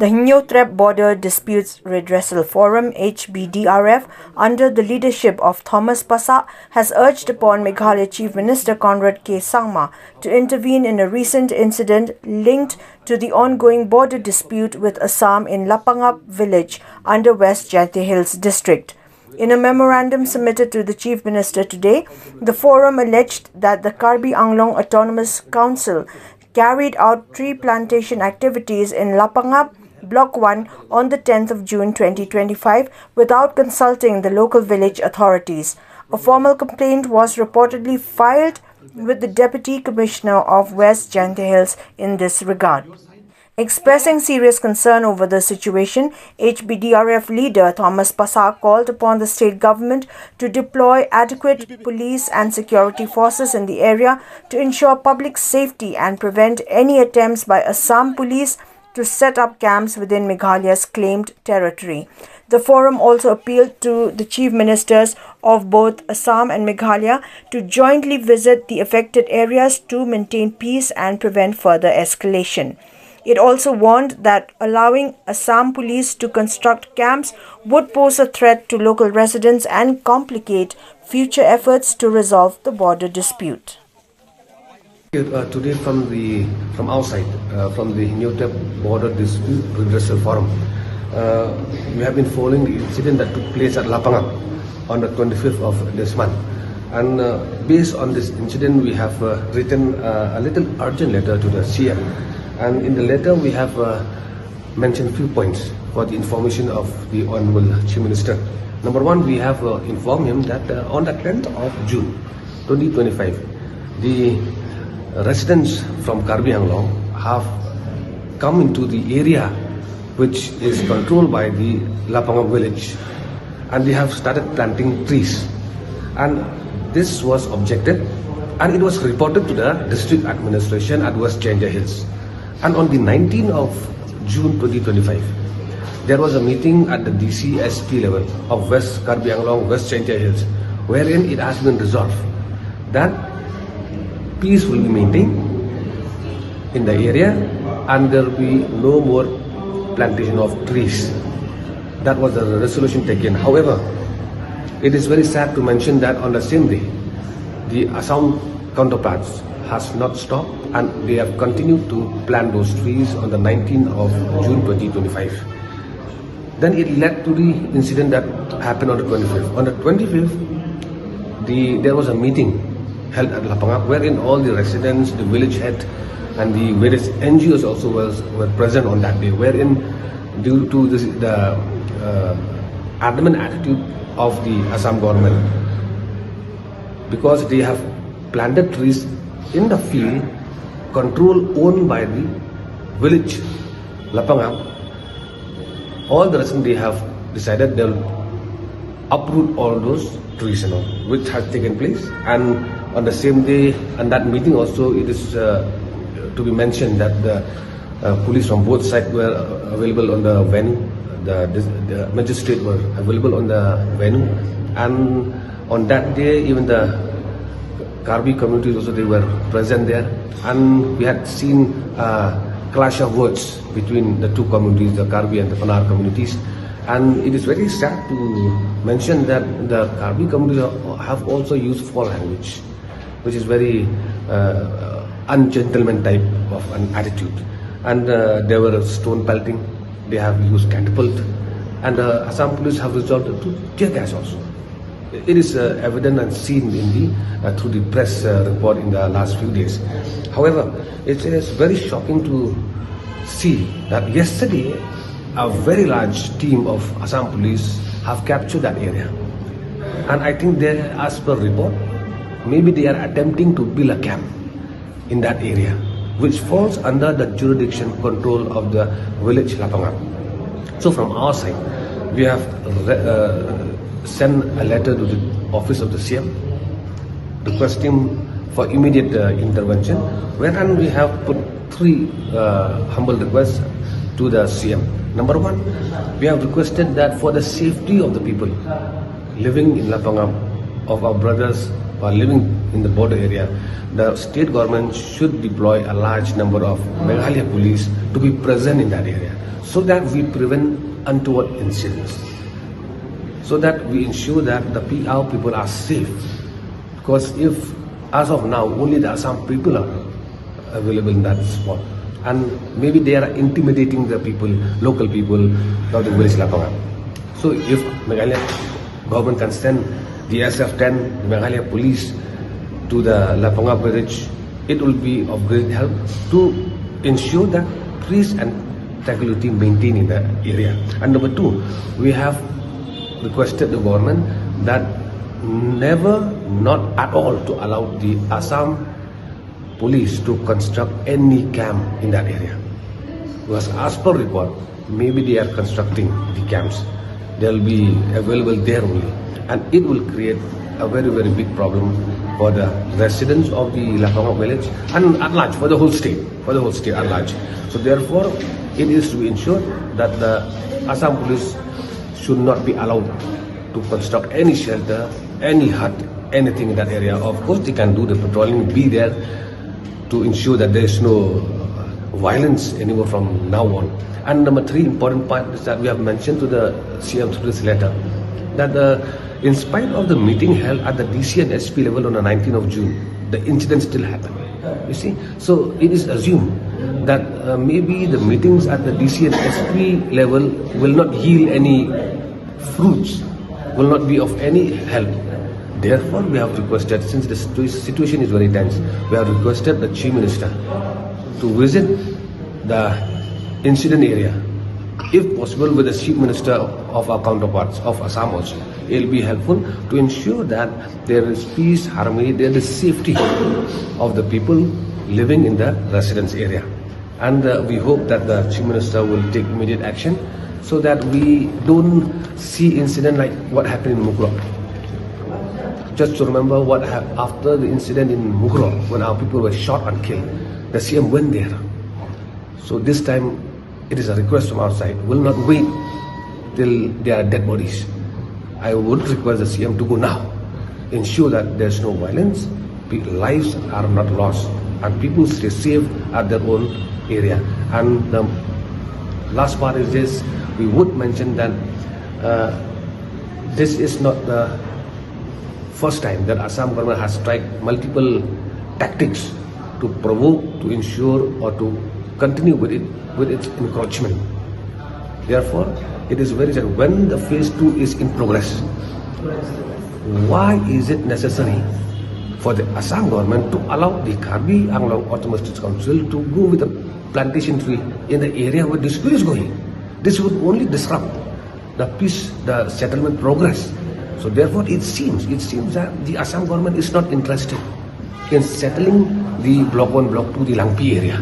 The Hbdrf Border Disputes Redressal Forum (Hbdrf), under the leadership of Thomas Pasak, has urged upon Meghalaya Chief Minister Conrad K. Sangma to intervene in a recent incident linked to the ongoing border dispute with Assam in Lapangap village under West Jaintia Hills district. In a memorandum submitted to the Chief Minister today, the forum alleged that the Karbi Anglong Autonomous Council carried out tree plantation activities in Lapangap, Block 1 on the 10th of June 2025 without consulting the local village authorities. A formal complaint was reportedly filed with the Deputy Commissioner of West Jaintia Hills in this regard. Expressing serious concern over the situation, Hbdrf leader Thomas Pasak called upon the state government to deploy adequate police and security forces in the area to ensure public safety and prevent any attempts by Assam police to set up camps within Meghalaya's claimed territory. The forum also appealed to the chief ministers of both Assam and Meghalaya to jointly visit the affected areas to maintain peace and prevent further escalation. It also warned that allowing Assam police to construct camps would pose a threat to local residents and complicate future efforts to resolve the border dispute. Today from outside, from the Hbdrf Border Dispute Redressal Forum, we have been following the incident that took place at Lapangap on the 25th of this month. And based on this incident, we have written a little urgent letter to the CM. And in the letter, we have mentioned a few points for the information of the Honorable Chief Minister. Number one, we have informed him that on the 10th of June 2025, the residents from Karbi Anglong have come into the area which is controlled by the Lapangap village, and they have started planting trees. And this was objected, and it was reported to the district administration at West Jaintia Hills. And on the 19th of June 2025, there was a meeting at the DCSP level of West Karbi Anglong, West Jaintia Hills, wherein it has been resolved that peace will be maintained in the area and there will be no more plantation of trees. That was the resolution taken. However, it is very sad to mention that on the same day, the Assam counterparts has not stopped and they have continued to plant those trees on the 19th of June 2025. Then it led to the incident that happened on the 25th. On the 25th, there was a meeting held at Lapangap wherein all the residents, the village head and the various NGOs also were present on that day, wherein due to the adamant attitude of the Assam government, because they have planted trees in the field owned by the village Lapangap, all the residents, they have decided they will uproot all those trees which has taken place. And on the same day, and that meeting also, it is to be mentioned that the police from both sides were available on the venue. The magistrate were available on the venue, and on that day even the Karbi communities also, they were present there, and we had seen a clash of words between the two communities, the Karbi and the Panar communities. And it is very sad to mention that the Karbi communities have also used foul language, which is very ungentleman type of an attitude. And there were stone pelting, they have used catapult, and the Assam police have resorted to tear gas also. It is evident and seen in through the press report in the last few days. However, it is very shocking to see that yesterday a very large team of Assam police have captured that area. And I think they, as per report, maybe they are attempting to build a camp in that area, which falls under the jurisdiction control of the village Lapangap. So from our side, we have sent a letter to the office of the CM requesting for immediate intervention, wherein we have put three humble requests to the CM. Number one, we have requested that for the safety of the people living in Lapangap, of our brothers who are living in the border area, the state government should deploy a large number of Meghalaya police to be present in that area, so that we prevent untoward incidents, so that we ensure that our people are safe. Because if, as of now, only there are some people are available in that spot, and maybe they are intimidating the people, local people of the village Lapangap. So if Meghalaya government can send the SF-10, the Meghalaya police to the Lapangap village, it will be of great help to ensure that peace and tranquility maintained in the area. And number two, we have requested the government that never, not at all, to allow the Assam police to construct any camp in that area. Because as per report, maybe they are constructing the camps. They will be available there only, and it will create a very, very big problem for the residents of the Lapangap village and at large for the whole state, at large. So therefore, it is to be ensured that the Assam police should not be allowed to construct any shelter, any hut, anything in that area. Of course, they can do the patrolling, be there to ensure that there is no violence anymore from now on. And number three important point is that we have mentioned to the CM through this letter that in spite of the meeting held at the DC and SP level on the 19th of June, the incident still happened. You see, so it is assumed that maybe the meetings at the DC and SP level will not yield any fruits, will not be of any help. Therefore, we have requested, since the situation is very tense, we have requested the Chief Minister to visit the incident area, if possible with the Chief Minister of our counterparts of Assam also. It will be helpful to ensure that there is peace, harmony, there is safety of the people living in the residence area. And we hope that the Chief Minister will take immediate action so that we don't see incident like what happened in Mukro. Just to remember what happened after the incident in Mukro, when our people were shot and killed, the CM went there. So this time, it is a request from our side, will not wait till there are dead bodies. I would request the CM to go now, ensure that there is no violence, lives are not lost, and people stay safe at their own area. And the last part is this: we would mention that this is not the first time that Assam government has tried multiple tactics to provoke, to ensure, or to continue with its encroachment. Therefore, it is very sad when the phase 2 is in progress. Why is it necessary for the Assam government to allow the Karbi Anglong Autonomous Council to go with a plantation tree in the area where dispute is going? This would only disrupt the peace, the settlement progress. So therefore, it seems that the Assam government is not interested in settling the Block 1, Block 2, the Langpi area.